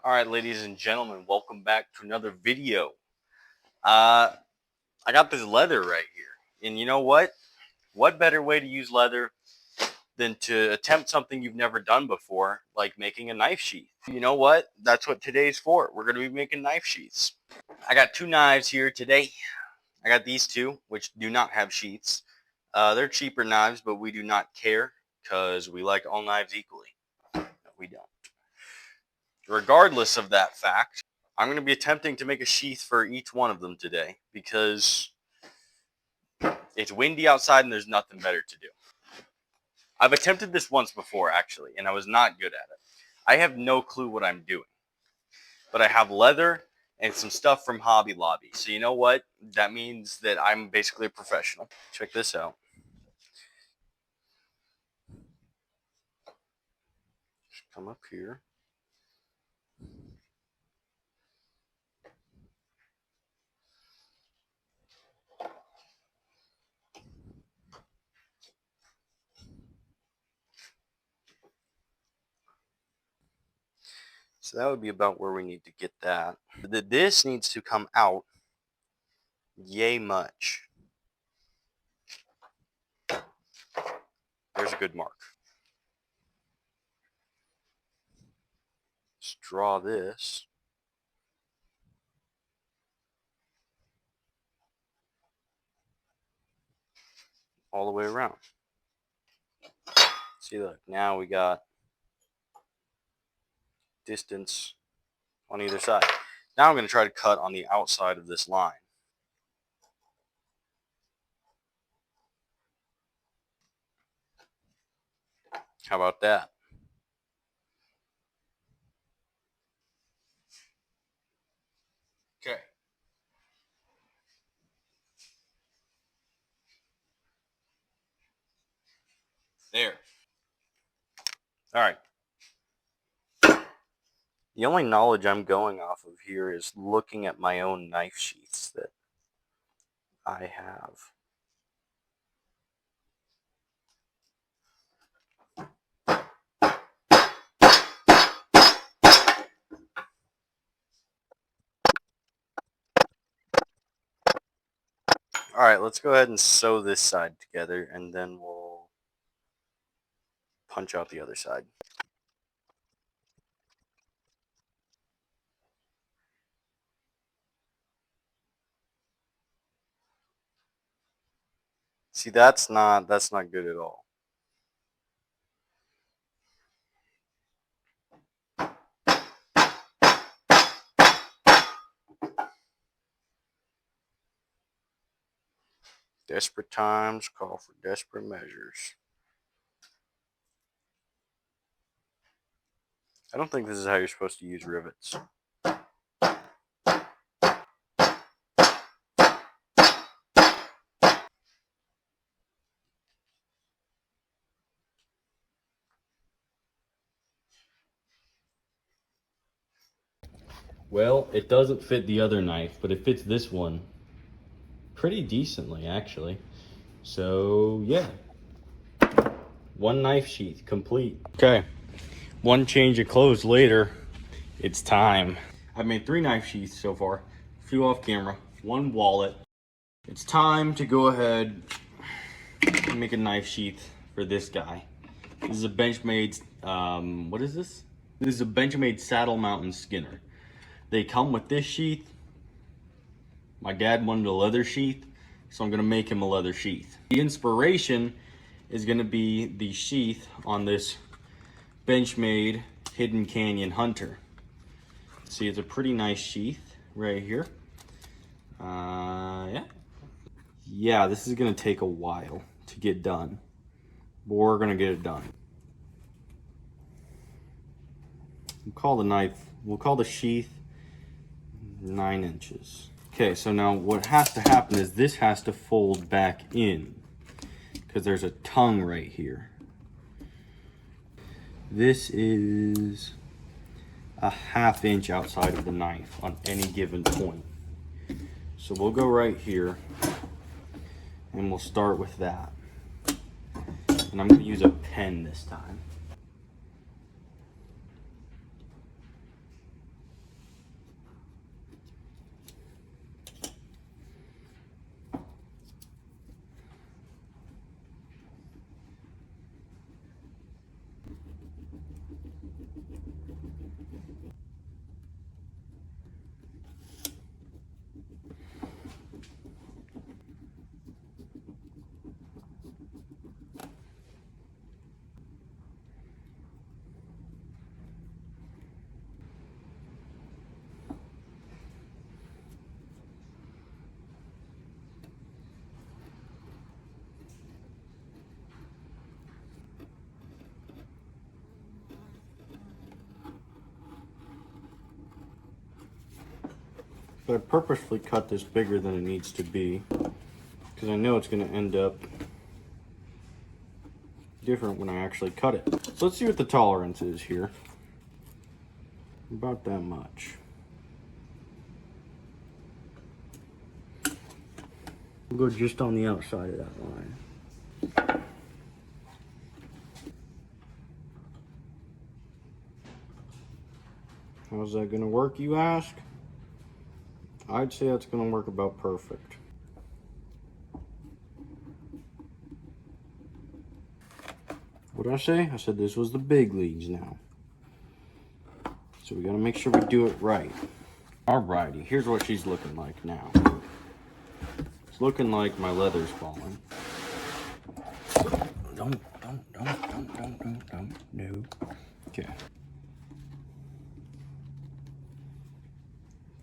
Alright, ladies and gentlemen, welcome back to another video. I got this leather right here. And you know what? What better way to use leather than to attempt something you've never done before, like making a knife sheath? You know what? That's what today's for. We're going to be making knife sheaths. I got two knives here today. I got these two, which do not have sheaths. They're cheaper knives, but we do not care because we like all knives equally. No, we don't. Regardless of that fact, I'm going to be attempting to make a sheath for each one of them today because it's windy outside and there's nothing better to do. I've attempted this once before, actually, and I was not good at it. I have no clue what I'm doing, but I have leather and some stuff from Hobby Lobby. So you know what? That means that I'm basically a professional. Check this out. Just come up here. So that would be about where we need to get that. This needs to come out yay much. There's a good mark. Just draw this. All the way around. See, look, now we got distance on either side. Now I'm going to try to cut on the outside of this line. How about that? Okay. There. All right. The only knowledge I'm going off of here is looking at my own knife sheaths that I have. All right, let's go ahead and sew this side together, and then we'll punch out the other side. See, that's not good at all. Desperate times call for desperate measures. I don't think this is how you're supposed to use rivets. Well, it doesn't fit the other knife, but it fits this one pretty decently, actually. So, yeah. One knife sheath complete. Okay. One change of clothes later, it's time. I've made 3 knife sheaths so far. A few off camera, 1 wallet. It's time to go ahead and make a knife sheath for this guy. This is a Benchmade, what is this? This is a Benchmade Saddle Mountain Skinner. They come with this sheath. My dad wanted a leather sheath, so I'm gonna make him a leather sheath. The inspiration is gonna be the sheath on this Benchmade Hidden Canyon Hunter. See, it's a pretty nice sheath right here. Yeah, this is gonna take a while to get done, but we're gonna get it done. We'll call the sheath 9 inches. Okay, so now what has to happen is this has to fold back in because there's a tongue right here. This is a 1/2 inch outside of the knife on any given point. So we'll go right here and we'll start with that. And I'm gonna use a pen this time. But I purposely cut this bigger than it needs to be because I know it's going to end up different when I actually cut it. So let's see what the tolerance is here. About that much. We'll go just on the outside of that line. How's that gonna work, you ask? I'd say that's gonna work about perfect. What did I say? I said this was the big leagues now. So we gotta make sure we do it right. Alrighty, here's what she's looking like now. It's looking like my leather's falling. Don't, no. Okay.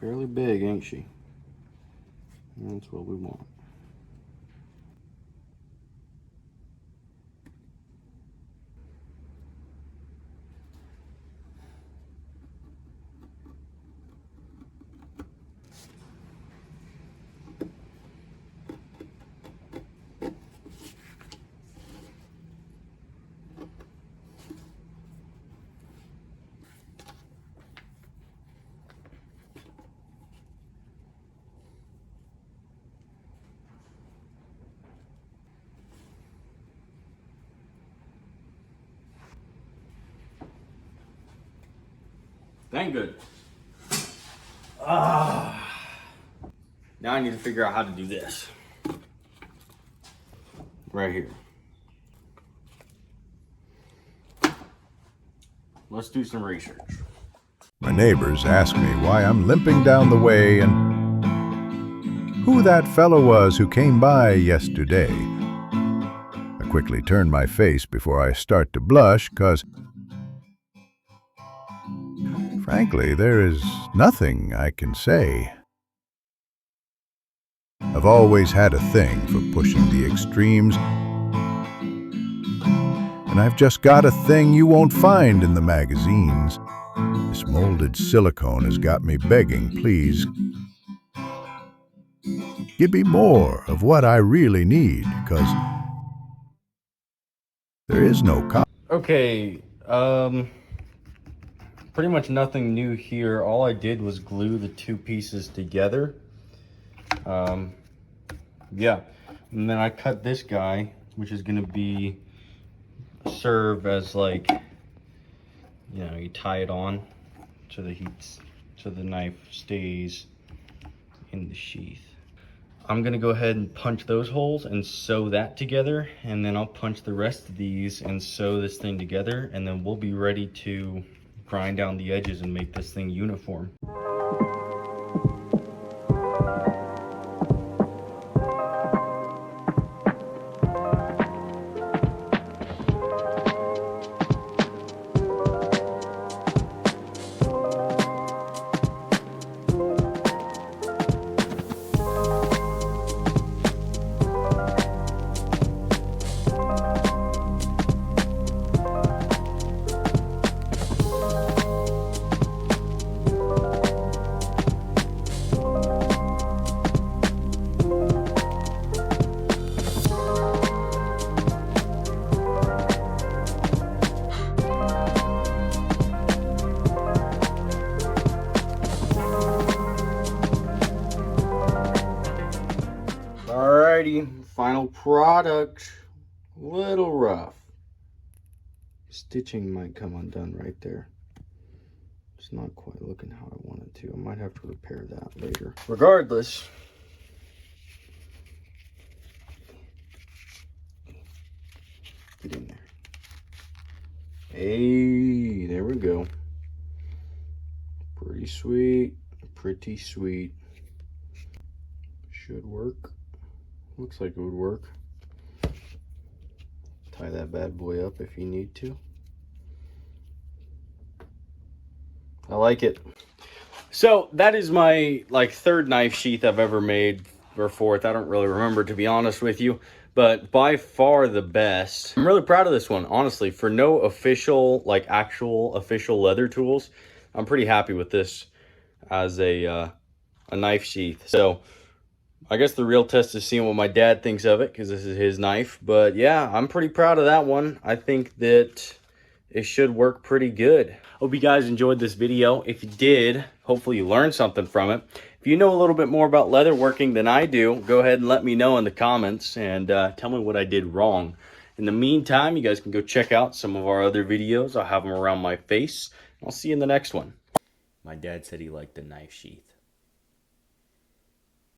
Fairly big, ain't she? That's what we want. Dang good. Now I need to figure out how to do this. Right here. Let's do some research. My neighbors ask me why I'm limping down the way and who that fellow was who came by yesterday. I quickly turn my face before I start to blush, 'cause frankly, there is nothing I can say. I've always had a thing for pushing the extremes, and I've just got a thing you won't find in the magazines. This molded silicone has got me begging, please, give me more of what I really need, 'cause there is no Okay, pretty much nothing new here. All I did was glue the two pieces together. Yeah, and then I cut this guy, which is gonna serve as like, you know, you tie it on so the knife stays in the sheath. I'm gonna go ahead and punch those holes and sew that together, and then I'll punch the rest of these and sew this thing together, and then we'll be ready to grind down the edges and make this thing uniform. Alrighty, final product. A little rough. Stitching might come undone right there. It's not quite looking how I want it to. I might have to repair that later. Regardless, get in there. Hey, there we go. Pretty sweet, pretty sweet. Should work. Looks like it would work. Tie that bad boy up if you need to. I like it. So that is my third knife sheath I've ever made, or fourth. I don't really remember, to be honest with you, but by far the best. I'm really proud of this one, honestly. For no official, actual official leather tools, I'm pretty happy with this as a a knife sheath. So I guess the real test is seeing what my dad thinks of it, because this is his knife. But yeah, I'm pretty proud of that one. I think that it should work pretty good. Hope you guys enjoyed this video. If you did, hopefully you learned something from it. If you know a little bit more about leather working than I do, go ahead and let me know in the comments and tell me what I did wrong. In the meantime, you guys can go check out some of our other videos. I'll have them around my face. I'll see you in the next one. My dad said he liked the knife sheath.